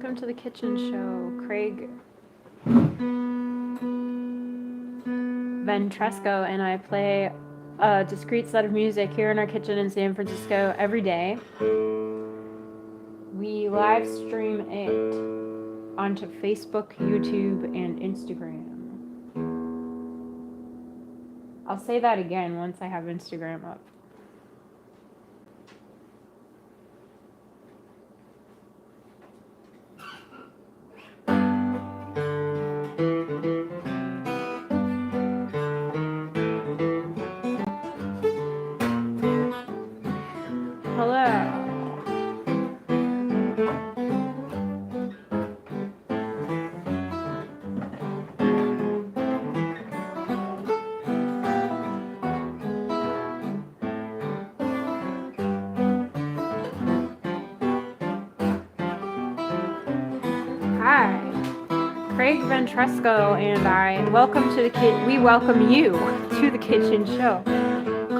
Welcome to the kitchen show. Craig Ventresco and I play a discrete set of music here in our kitchen in San Francisco every day. We live stream it onto Facebook, YouTube, and Instagram. I'll say that again once I have Instagram up. Hi, Craig Ventresco and I welcome to the we welcome you to the kitchen show.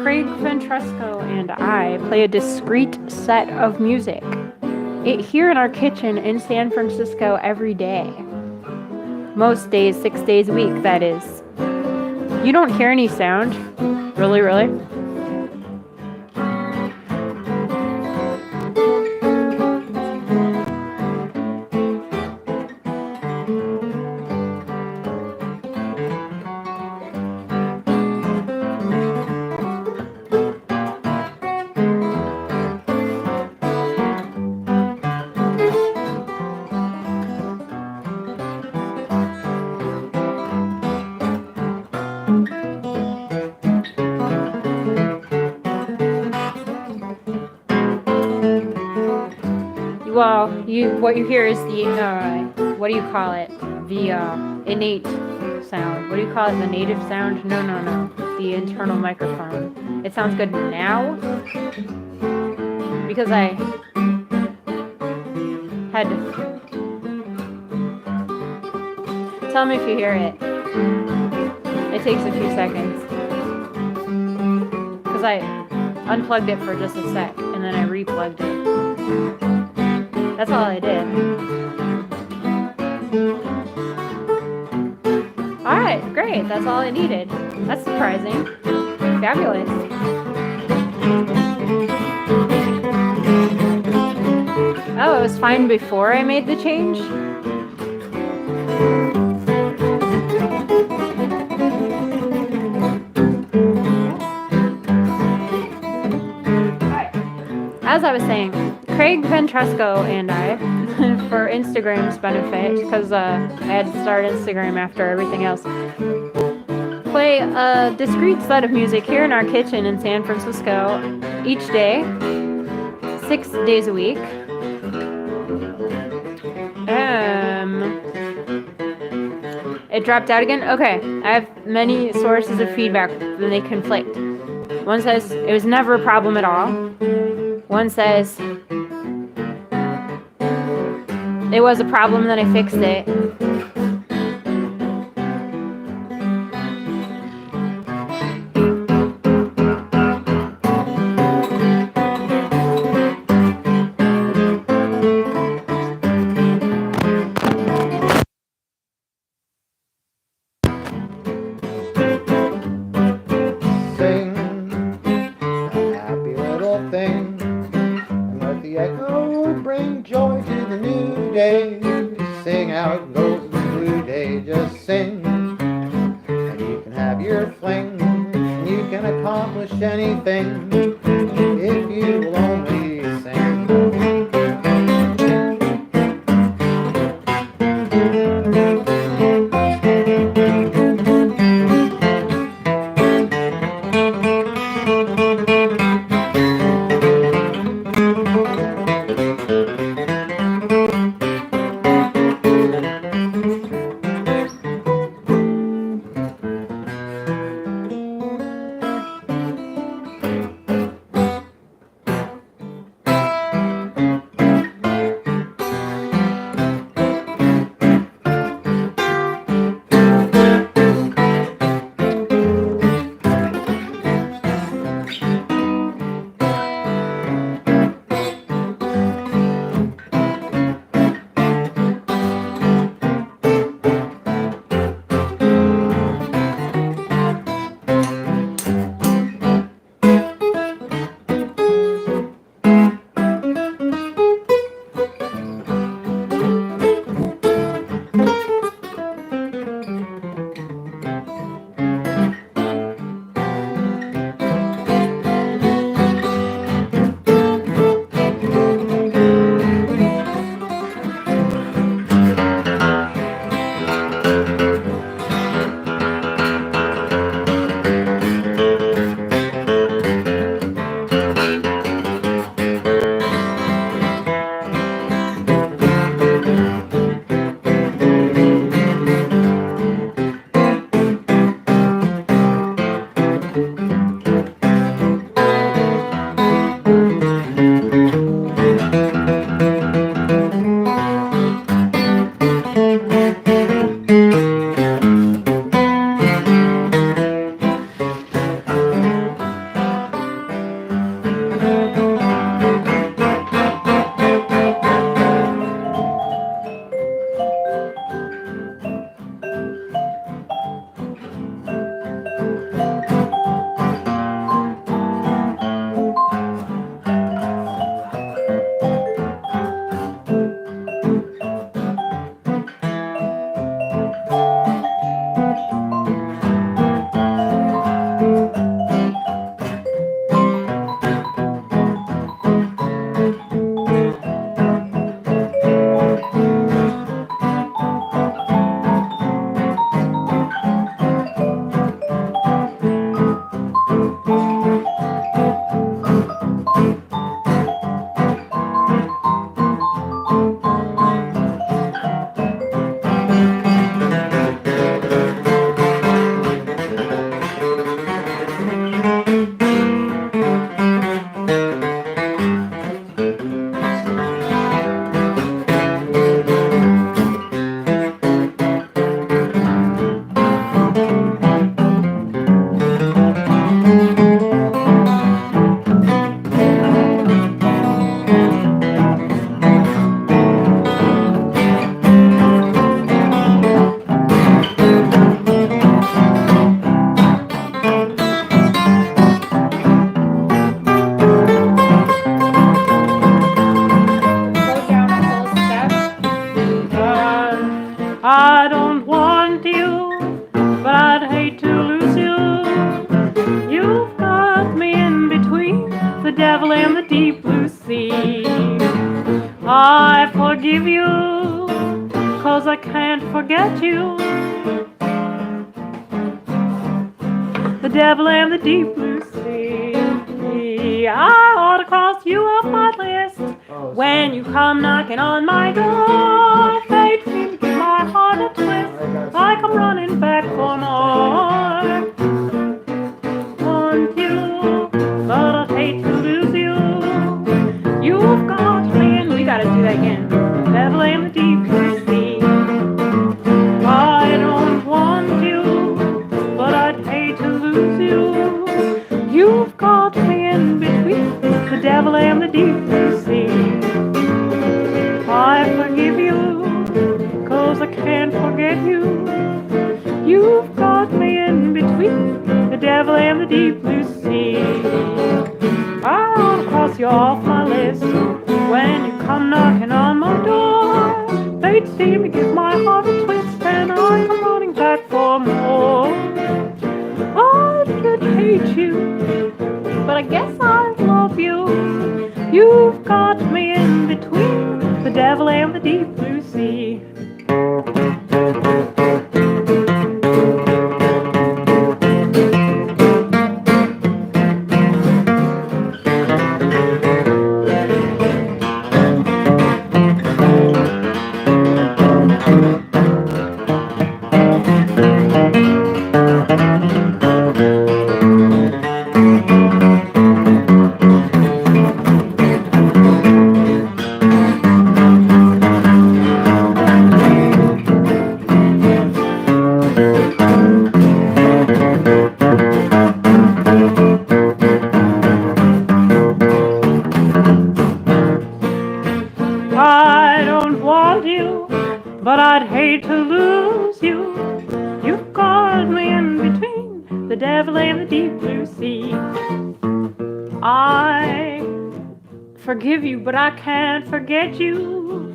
Craig Ventresco and I play a discrete set of music here in our kitchen in San Francisco every day. Most days, 6 days a week, that is. You don't hear any sound? Really? Well, what you hear is the, what do you call it? The innate sound. What do you call it? The native sound? No. The internal microphone. It sounds good now because I had to. Tell me if you hear it. It takes a few seconds because I unplugged it for just a sec and then I replugged it. That's all I did. Alright, great. That's all I needed. That's surprising. Fabulous. Oh, it was fine before I made the change? As I was saying, Craig Ventresco and I, for Instagram's benefit, because I had to start Instagram after everything else, play a discrete set of music here in our kitchen in San Francisco each day, 6 days a week. It dropped out again? Okay, I have many sources of feedback, and they conflict. One says it was never a problem at all. One says it was a problem, then I fixed it. Sing a happy little thing, and let the echo bring joy to the new day. Sing out goes the blue day, just sing, and you can have your fling, and you can accomplish anything if you will only sing. I forgive you, 'cause I can't forget you. The devil and the deep blue sea. I ought to cross you off my list when you come knocking on my door. Fate seems to give my heart a twist, like I'm running back for more. Want you, but I hate to lose you. You've got me, and we gotta do that again. The devil and the deep blue sea. I don't want you, but I'd hate to lose you. You've got me in between the devil and the deep blue sea. I forgive you, 'cause I can't forget you. You've got me in between the devil and the deep blue sea. I'll cross you off my list when you come knocking on my door. They'd seem to give my heart a twist, and I come running back for more. I should hate you, but I guess I love you. You've got me in between the devil and the deep blue sea. I don't want you, but I'd hate to lose you. You've got me in between the devil and the deep blue sea. I forgive you, but I can't forget you.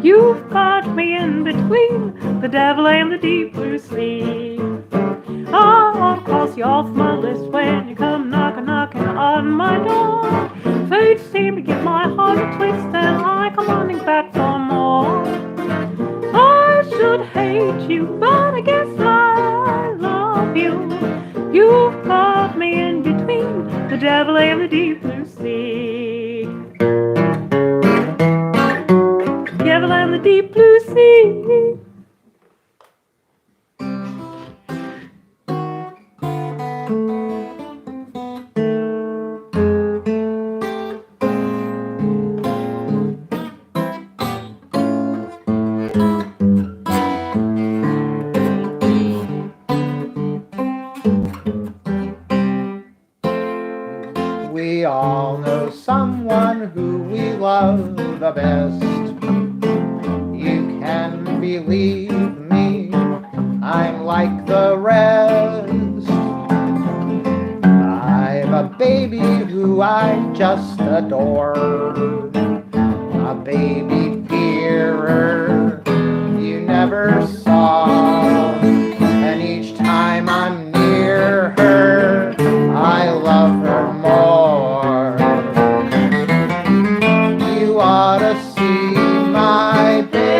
You've got me in between the devil and the deep blue sea. I'll cross you off my list when you come knocking on my door. Fate seemed to give my heart a twist, and I come running back for more. I should hate you, but I guess I love you. You've got me in between the devil and the deep blue sea. Devil and the deep blue sea. We all know someone who we love the best. You can believe me, I'm like the rest. I've a baby who I just adore, a baby dearer you never saw. And each time I'm near her, I love her more. You ought to see my baby.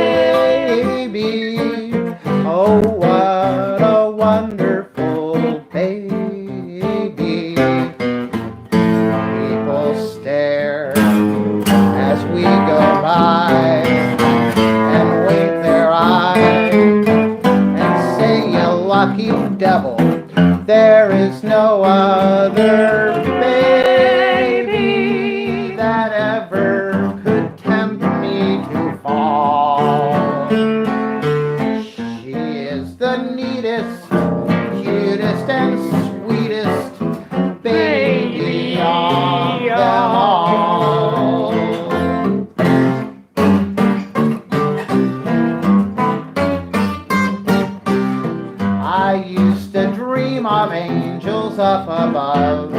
Oh, what a wonderful baby. People stare as we go by and wink their eyes and say, you lucky devil, there is no other baby that ever could tempt me to fall. She is the neatest, cutest, and sweetest baby of them all. I used to dream of angels up above,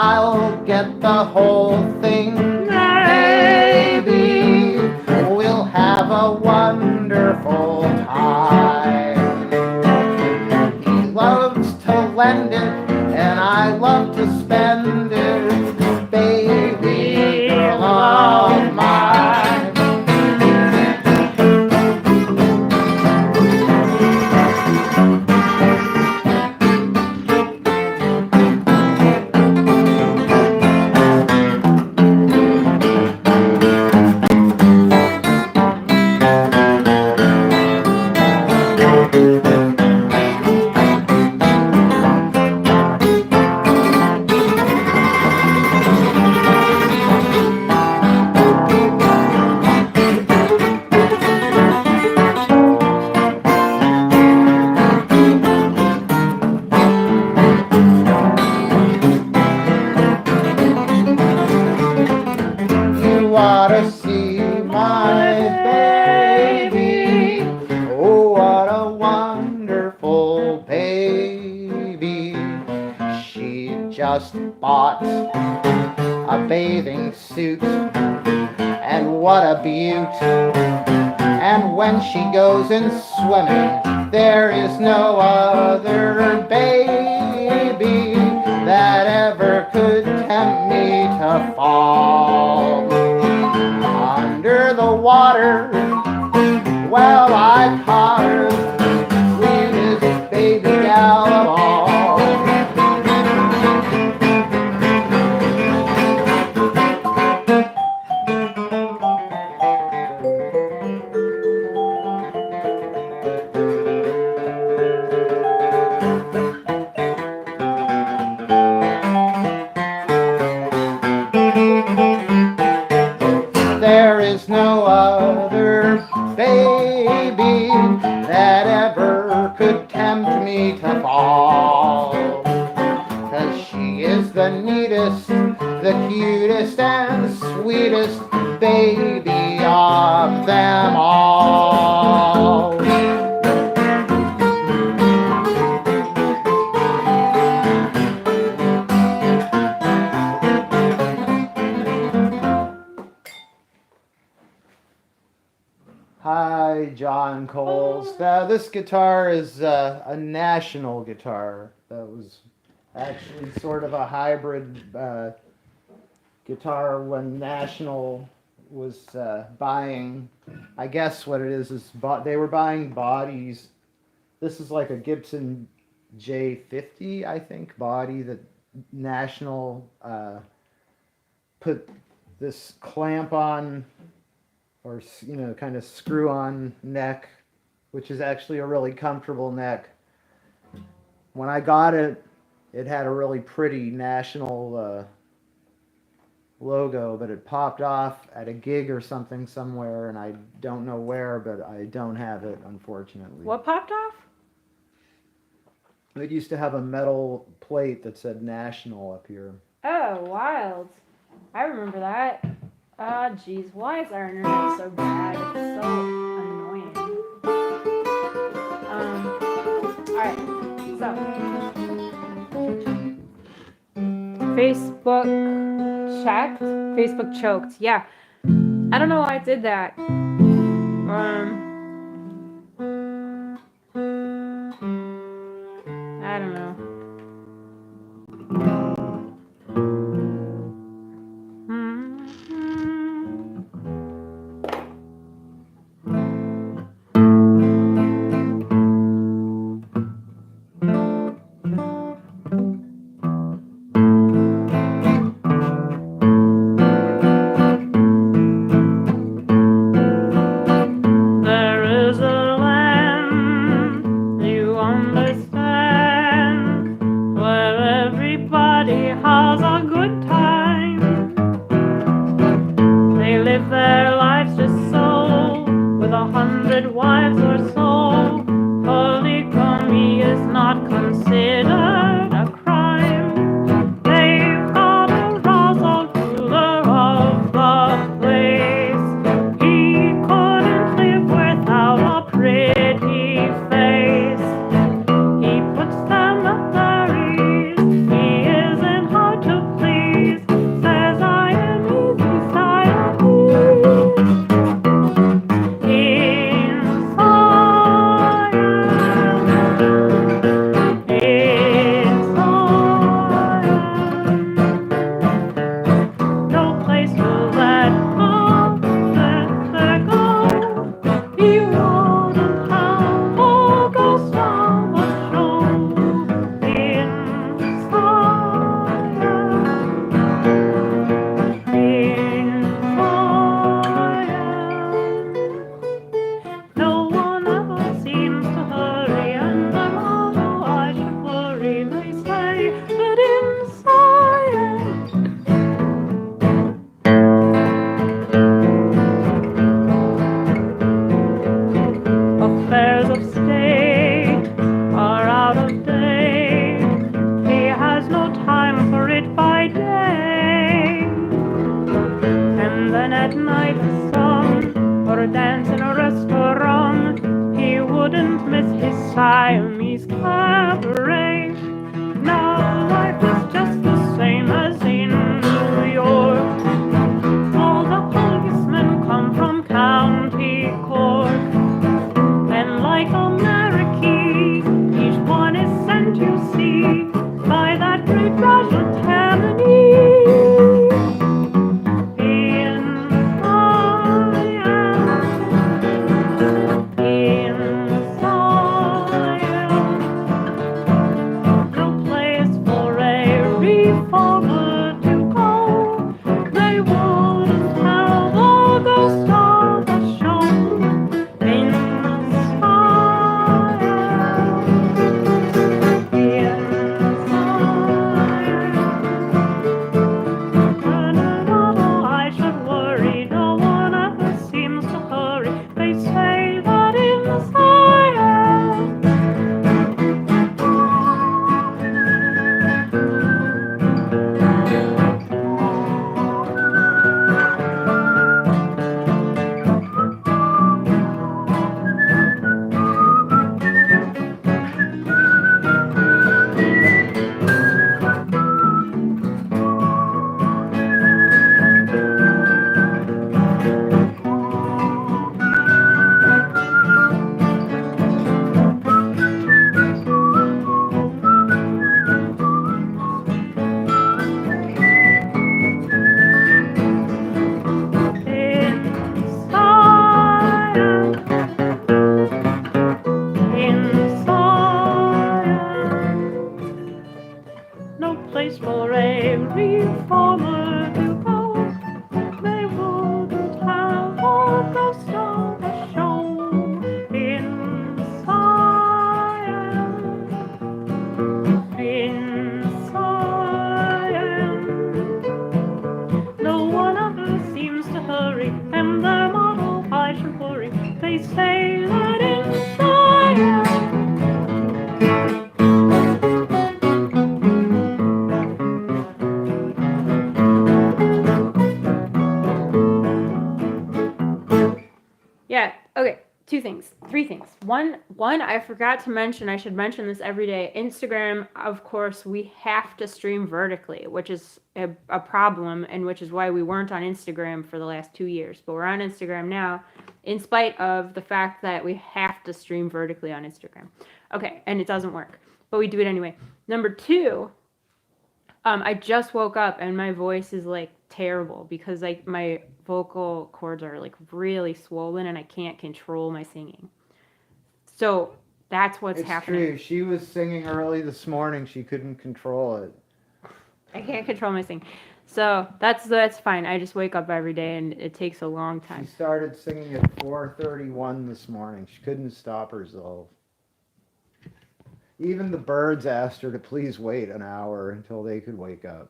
I'll get the whole thing. Maybe we'll have a wonderful time. He loves to lend it, and I love to spend it. Baby girl of mine. You ought to see my baby. Oh, what a wonderful baby. She just bought a bathing suit, and what a beaut. And when she goes in swimming, there is no other baby that ever could tempt me to fall. Under the water, well, I caught her, sweetest baby gal of all. There is no other baby that ever could tempt me to fall. 'Cause she is the neatest, the cutest and sweetest baby of them all. Hi, John Coles. This guitar is a national guitar. That was actually sort of a hybrid guitar when National was buying. I guess what it is they were buying bodies. This is like a Gibson J50, I think, body that National put this clamp on, or kind of screw-on neck, which is actually a really comfortable neck. When I got it, it had a really pretty National logo, but it popped off at a gig or something somewhere, and I don't know where, but I don't have it, unfortunately. What popped off? It used to have a metal plate that said National up here. Oh, wild. I remember that. Ah, jeez, why is our internet so bad? It's so annoying. Alright, so. Facebook checked. Facebook choked. Yeah. I don't know why I did that. I don't know. they say that inside. Yeah, okay. Three things. One, I forgot to mention, I should mention this every day. Instagram, of course, we have to stream vertically, which is a problem, and which is why we weren't on Instagram for the last 2 years. But we're on Instagram now, in spite of the fact that we have to stream vertically on Instagram. Okay, and it doesn't work, but we do it anyway. Number two, I just woke up and my voice is like terrible because like my vocal cords are like really swollen and I can't control my singing. So that's what's happening. It's true. She was singing early this morning. She couldn't control it. I can't control my singing. So that's fine. I just wake up every day and it takes a long time. She started singing at 4:31 this morning. She couldn't stop herself. Even the birds asked her to please wait an hour until they could wake up.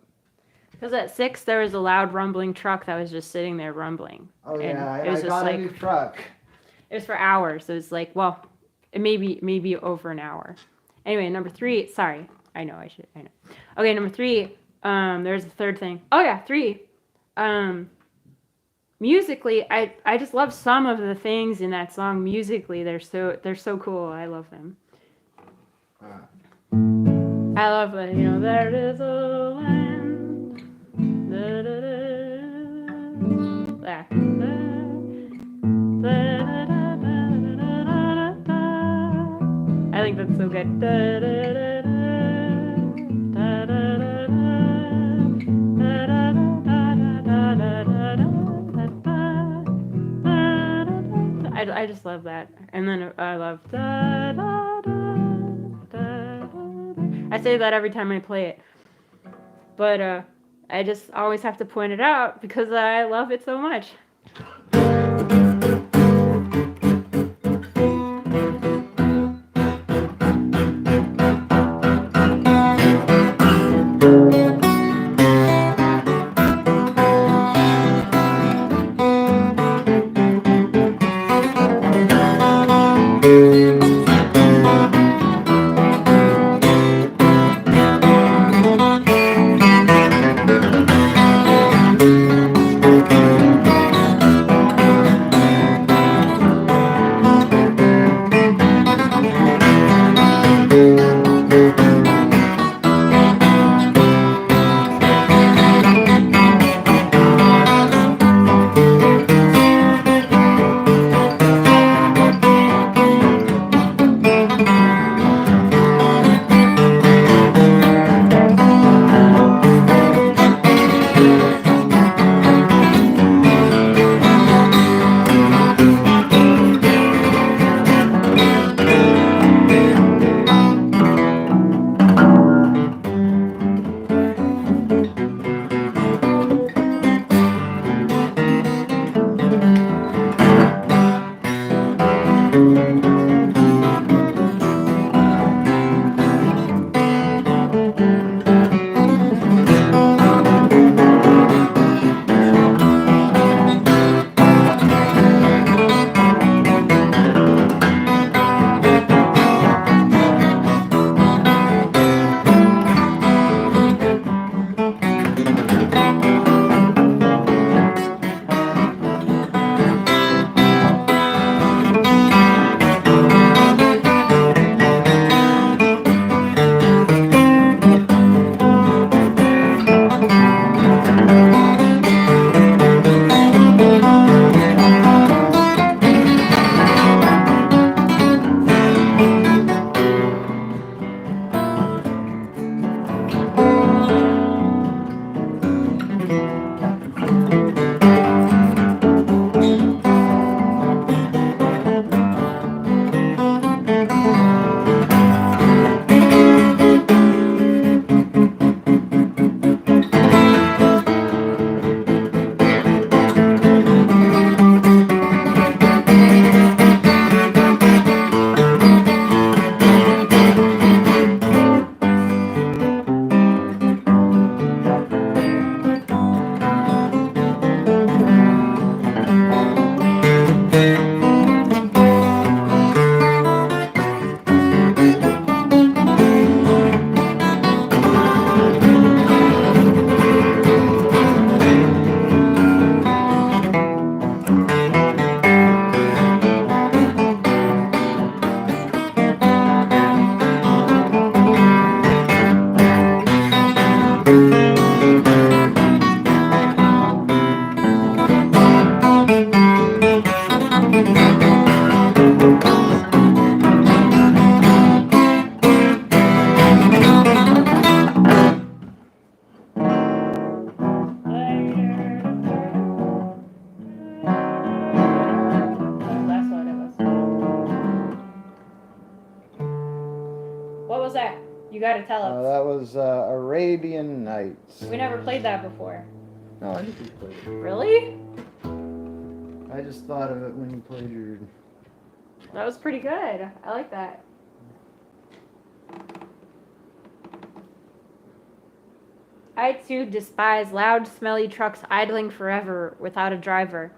Because at 6 there was a loud rumbling truck that was just sitting there rumbling. Oh yeah, it was I just got like, a new truck. It was for hours. It was like, well, maybe over an hour. Anyway, number 3. Sorry, I know. Okay, number 3. There's a third thing. Oh yeah, 3. Musically, I just love some of the things in that song. Musically, they're so cool. I love them. I love it. You know, there is a land. Da, da, da, da, da, da, da, da, da. I think that's so good. Da, da, da, da, da, da, da, I just love that. And then I love da, da, da, da, da. I say that every time I play it. But I just always have to point it out because I love it so much. gotta tell us. That was Arabian Nights. We never played that before. No, I think we played it. Really? I just thought of it when you played your... That was pretty good. I like that. I too despise loud, smelly trucks idling forever without a driver.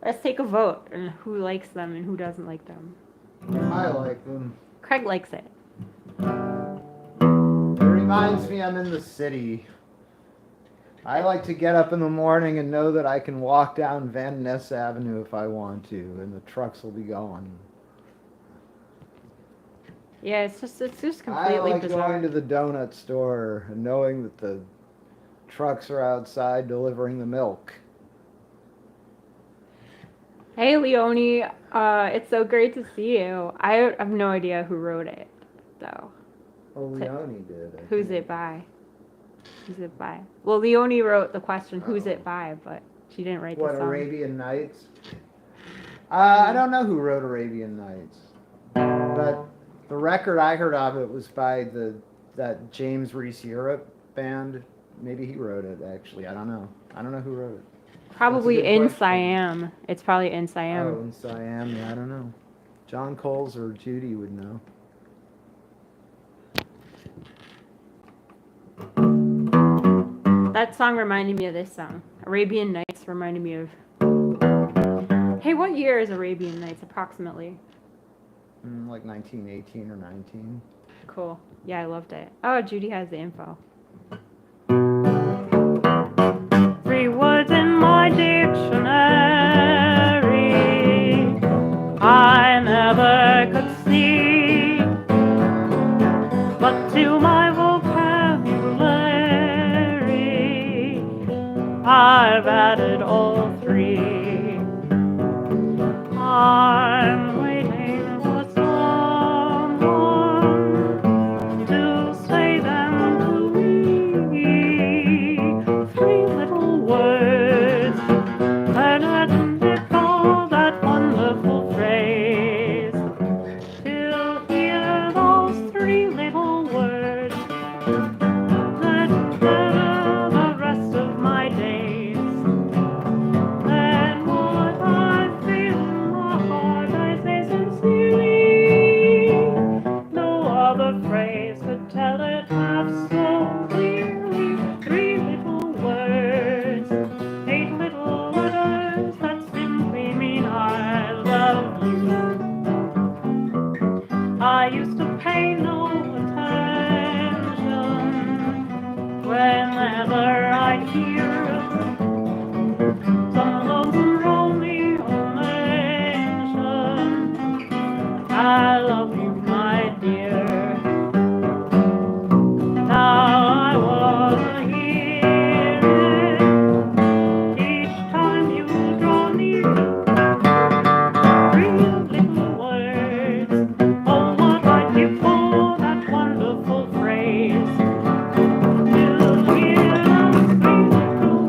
Let's take a vote on who likes them and who doesn't like them. I like them. Craig likes it. It reminds me I'm in the city. I like to get up in the morning and know that I can walk down Van Ness Avenue if I want to, and the trucks will be gone. Yeah, it's just I completely like bizarre. going to the donut store and knowing that the trucks are outside delivering the milk. Hey, Leonie, it's so great to see you. I have no idea who wrote it, though. Oh, Leonie did. Who's it by? Who's it by? Well, Leonie wrote the question, who's it by, but she didn't write the What, song. Arabian Nights? I don't know who wrote Arabian Nights, but the record I heard of it was by that James Reese Europe band. Maybe he wrote it, actually. I don't know. I don't know who wrote it. Probably That's a good in question. Siam. It's probably in Siam. Oh, in Siam. Yeah, I don't know. John Coles or Judy would know. That song reminded me of this song. Arabian Nights reminded me of... Hey, what year is Arabian Nights, approximately? Like 1918 or 19. Cool. Yeah, I loved it. Oh, Judy has the info. 3 words in my dictionary I never could see, but to my vocabulary I've added all 3. I'm waiting for someone to say them to me. 3 little words, and recall that wonderful phrase. To hear those 3 little words, that better the rest of my days. And what I feel in my heart, I say sincerely. No other phrase could tell it half so clearly. 3 little words, 8 little letters that simply mean I love you. I used to pay no attention whenever I'd hear some lonesome Romeo mention I love you, my dear. Now I wanna hear it each time you draw near. 3 little words, oh what I'd give for that wonderful phrase. To hear those 3 little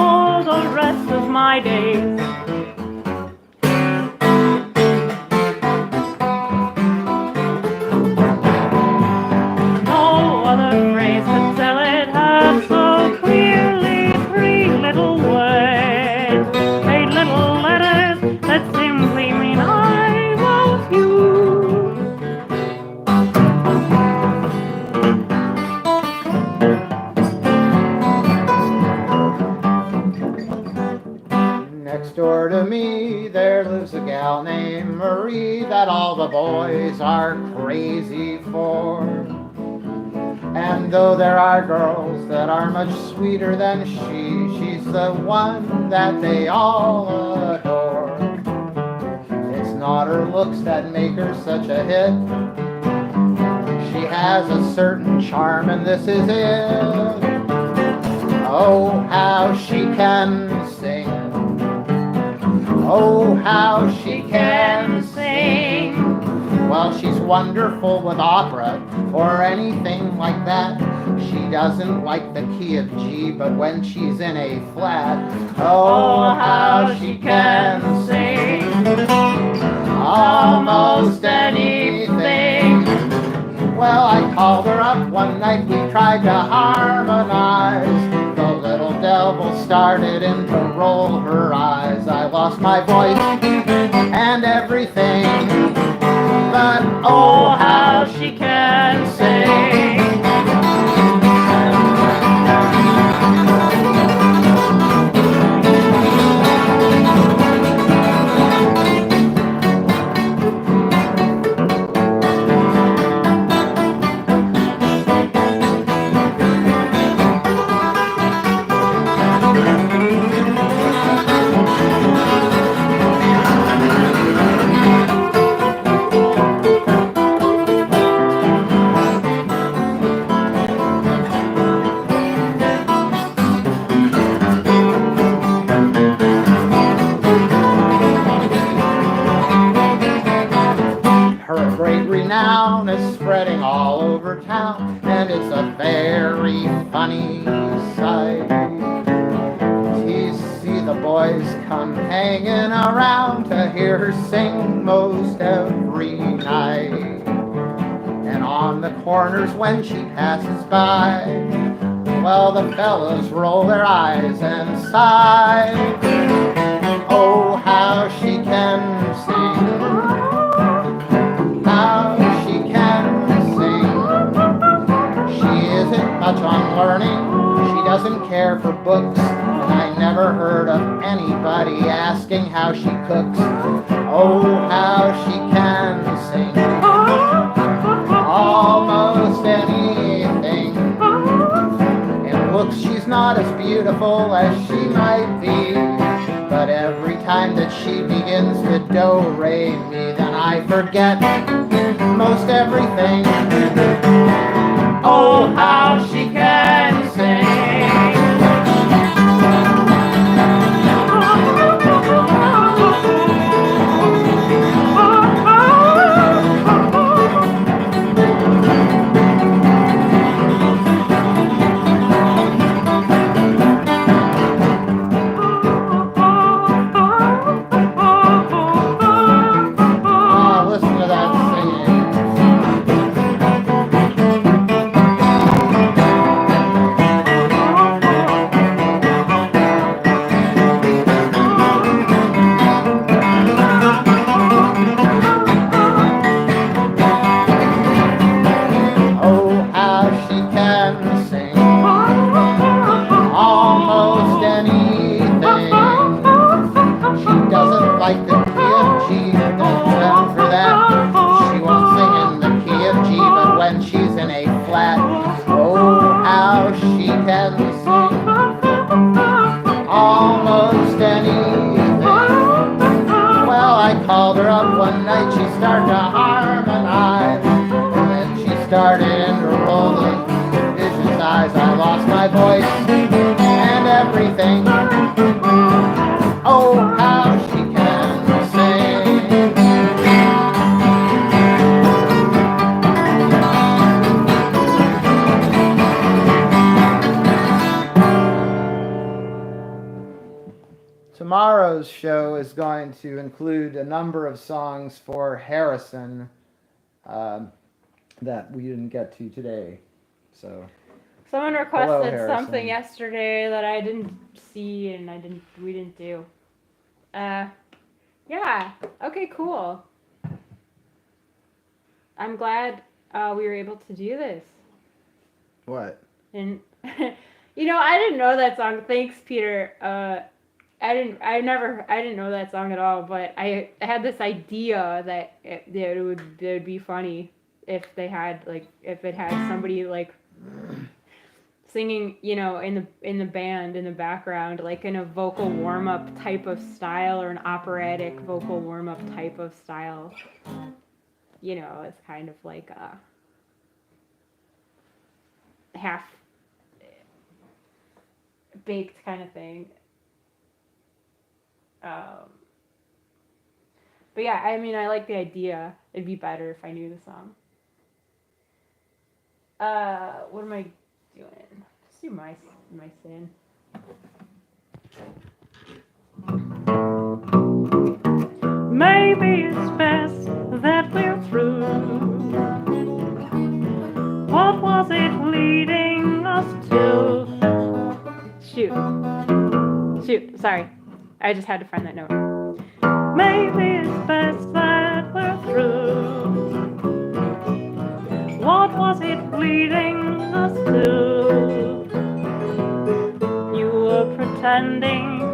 for the rest of my days. No other phrase could tell it half so clearly. Three little words, eight little letters that simply mean I love you. Next door to me there lives a gal named Marie that all the boys are crazy for. And though there are girls that are much sweeter than she's the one that they all adore. It's not her looks that make her such a hit. She has a certain charm and this is it. Oh, how she can sing. Oh, how she can sing. Well, she's wonderful with opera or anything like that. She doesn't like the key of G, but when she's in A flat, oh, how she can sing. Almost anything. Well, I called her up one night, we tried to harmonize. The little devil started in to roll her eyes. I lost my voice and everything, but oh, how she can sing. Renown is spreading all over town, and it's a very funny sight. You see the boys come hanging around to hear her sing most every night. And on the corners when she passes by, well, the fellas roll their eyes and sigh. Oh, how she can sing. How she can sing. She isn't much on learning. She doesn't care for books. And I never heard of anybody asking how she cooks. Oh, how she can sing. Almost anything. In looks she's not as beautiful as she might be. But every time that she begins to do-re-mi, then I forget most everything. Oh, how she can sing. Almost anything. Well, I called her up one night, she started to harmonize, and then she started to roll the vicious eyes. I lost my voice and everything. Oh, how she can sing. tomorrow's show is going to include a number of songs for Harrison that we didn't get to today. So Someone Hello, requested Harrison. something yesterday that I didn't see and we didn't do. Yeah. Okay, cool. I'm glad we were able to do this. what? And I didn't know that song. Thanks, Peter. I didn't know that song at all, but I had this idea that it would be funny if it had somebody like singing, in the band in the background, like in a vocal warm-up type of style or an operatic vocal warm-up type of style. It's kind of like a half baked kind of thing. But yeah, I mean, I like the idea. It'd be better if I knew the song. What am I doing? Let's do my sin. Maybe it's best that we're through. What was it leading us to? Shoot, sorry. I just had to find that note. Maybe it's best that we're through. What was it leading us to? You were pretending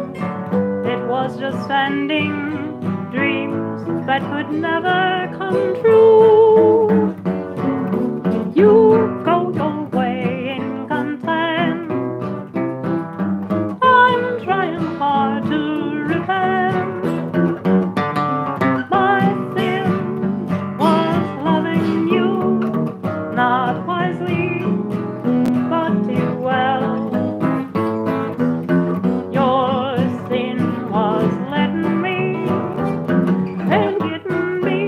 it was just ending, dreams that could never come true. You go your way in content. I'm trying hard to repent. My sin was loving you, not wisely, but too well. Your sin was letting me and getting me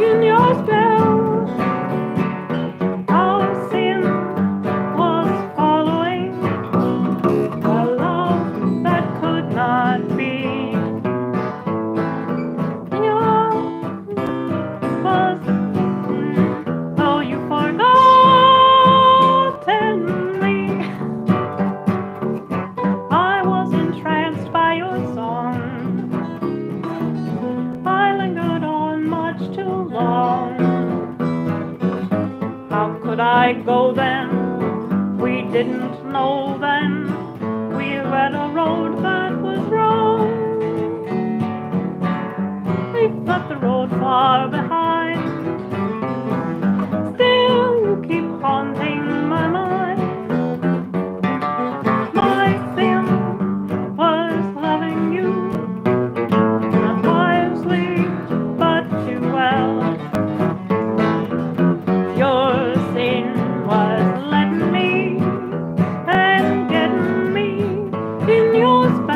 in your spell. Our sin was following a love that could not be. And your love was, though you forgotten me. I was entranced by your song. I lingered on much too long. How could I go then? We didn't know then. We were a road that was wrong. We left the road far behind. Still you keep haunting my mind. My sin was loving you, not wisely, but too well. Your sin was letting me and getting me in your spell.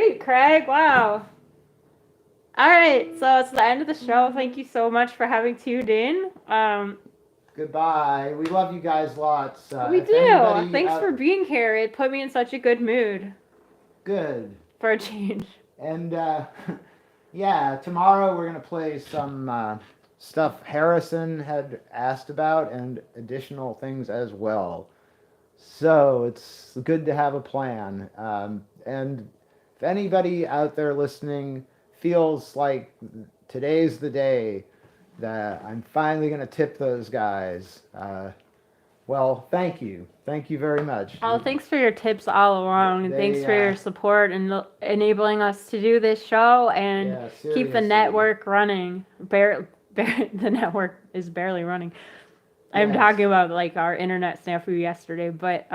great, Craig. Wow. All right, so it's the end of the show. Thank you so much for having tuned in. Goodbye. We love you guys lots. We if do. anybody Thanks for being here. It put me in such a good mood Good. for a change. And yeah, tomorrow we're gonna play some stuff Harrison had asked about and additional things as well. So it's good to have a plan. And if anybody out there listening feels like today's the day that I'm finally gonna tip those guys, well, thank you. Thank you very much. Well, thanks for your tips all along, and thanks for your support and enabling us to do this show and keep the network running. The network is barely running. I'm talking about like our internet snafu yesterday, but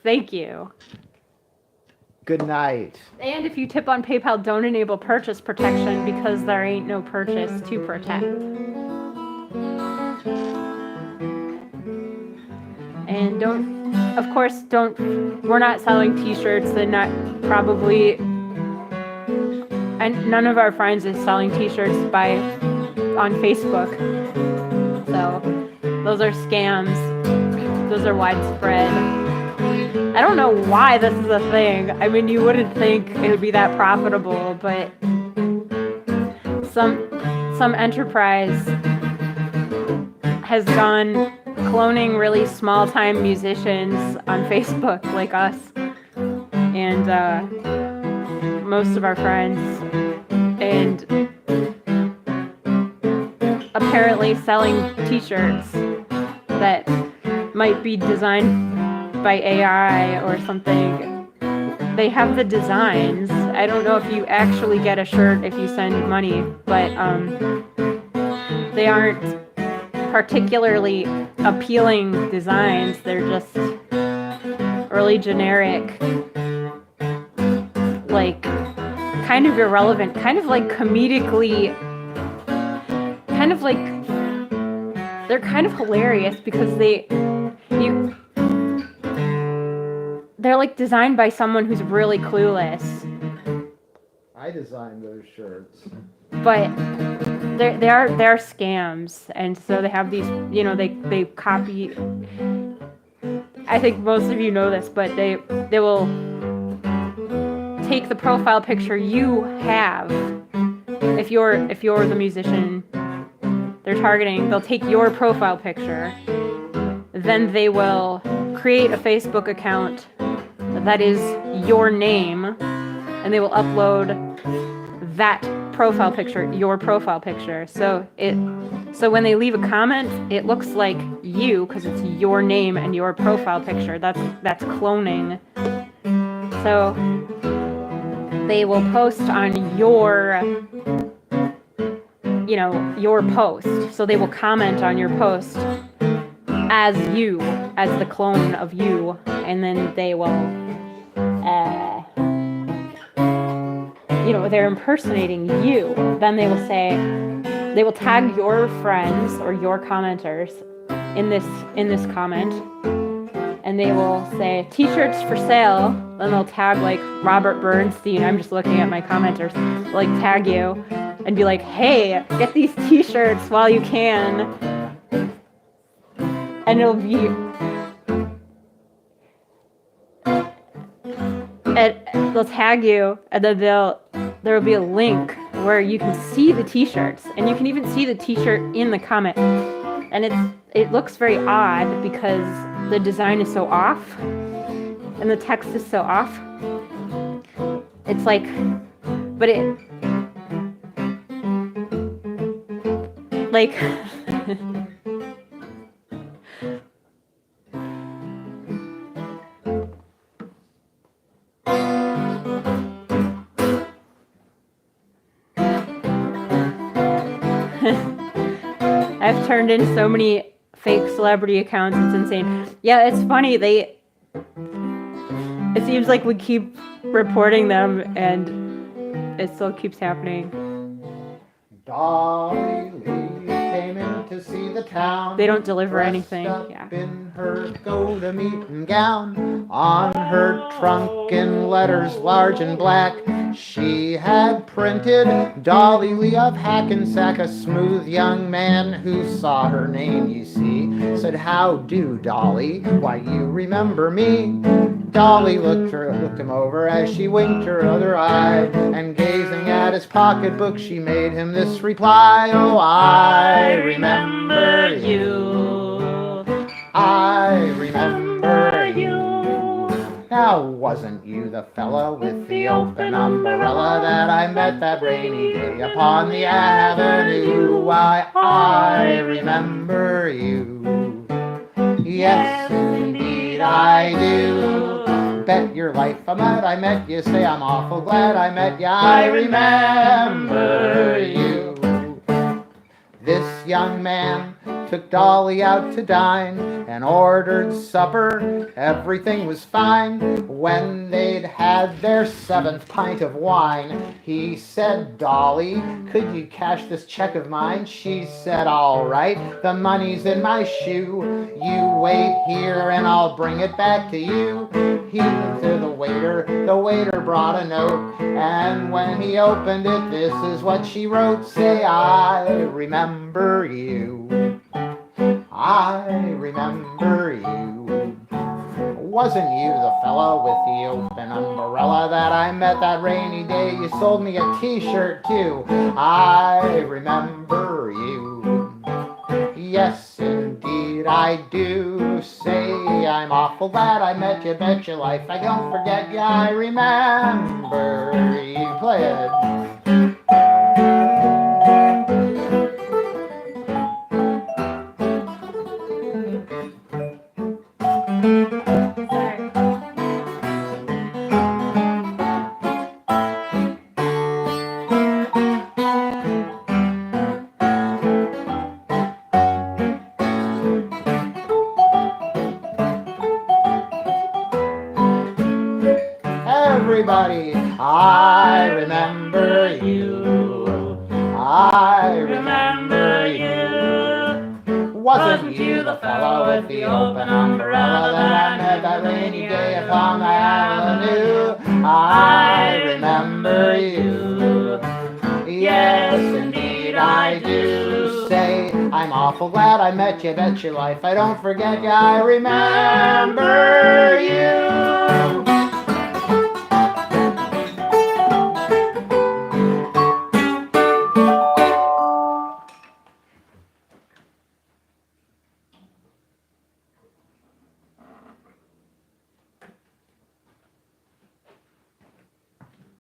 thank you. Good night. And if you tip on PayPal, don't enable purchase protection because there ain't no purchase to protect. And we're not selling t-shirts, and and none of our friends is selling t-shirts on Facebook. So those are scams. Those are widespread. I don't know why this is a thing. I mean, you wouldn't think it would be that profitable, but some enterprise has gone cloning really small-time musicians on Facebook like us, and most of our friends, and apparently selling t-shirts that might be designed by AI or something. They have the designs. I don't know if you actually get a shirt if you send money, but they aren't particularly appealing designs. They're just really generic, like kind of irrelevant, kind of like comedically, kind of like they're kind of hilarious because they're like designed by someone who's really clueless. I designed those shirts. But they're scams, and so they have these, they copy. I think most of you know this, but they will take the profile picture you have. If you're the musician they're targeting, they'll take your profile picture. Then they will create a Facebook account that is your name, and they will upload that profile picture, your profile picture. So when they leave a comment, it looks like you because it's your name and your profile picture. That's cloning. So they will post on your post. So they will comment on your post as you, as the clone of you, and then they will they're impersonating you. Then they will tag your friends or your commenters in this comment, and they will say t-shirts for sale. Then they'll tag like Robert Bernstein. I'm just looking at my commenters, like tag you and be like, hey, get these t-shirts while you can. And it'll be they'll tag you, and then there will be a link where you can see the t-shirts, and you can even see the t-shirt in the comment. And it looks very odd because the design is so off and the text is so off. It's like, but it like I've turned in so many fake celebrity accounts, it's insane. Yeah, it's funny, it seems like we keep reporting them and it still keeps happening. Dolly Lee came into to see the town. They don't deliver Dressed anything. up Yeah. in her go-to-meeting gown, on her trunk in letters large and black, she had printed Dolly Lee of Hackensack. A smooth young man who saw her name, you see, said, "How do, Dolly? Why, you remember me?" Dolly looked him over as she winked her other eye, and gazing at his pocketbook, she made him this reply: "Oh, I remember you. I remember you. Now, wasn't you the fella with the open umbrella that I met that rainy day upon the avenue? Why, I remember you. Yes, indeed I do. Bet your life I'm glad I met you. Say I'm awful glad I met you. I remember you." This young man took Dolly out to dine and ordered supper. Everything was fine. When they'd had their 7th pint of wine, he said, "Dolly, could you cash this check of mine?" She said, "All right, the money's in my shoe. You wait here and I'll bring it back to you." He went to the waiter. The waiter brought a note, and when he opened it, this is what she wrote: "Say, I remember you. I remember you. Wasn't you the fellow with the open umbrella that I met that rainy day? You sold me a t-shirt too. I remember you. Yes, indeed I do. Say I'm awful glad I met you. Bet your life I don't forget you. I remember you." Play it. Everybody, I remember you. I remember you. Wasn't you the fellow with the open umbrella that I met that rainy day upon the avenue? I remember you. Yes, indeed I do. Say I'm awful glad I met you. Bet your life I don't forget you. I remember you.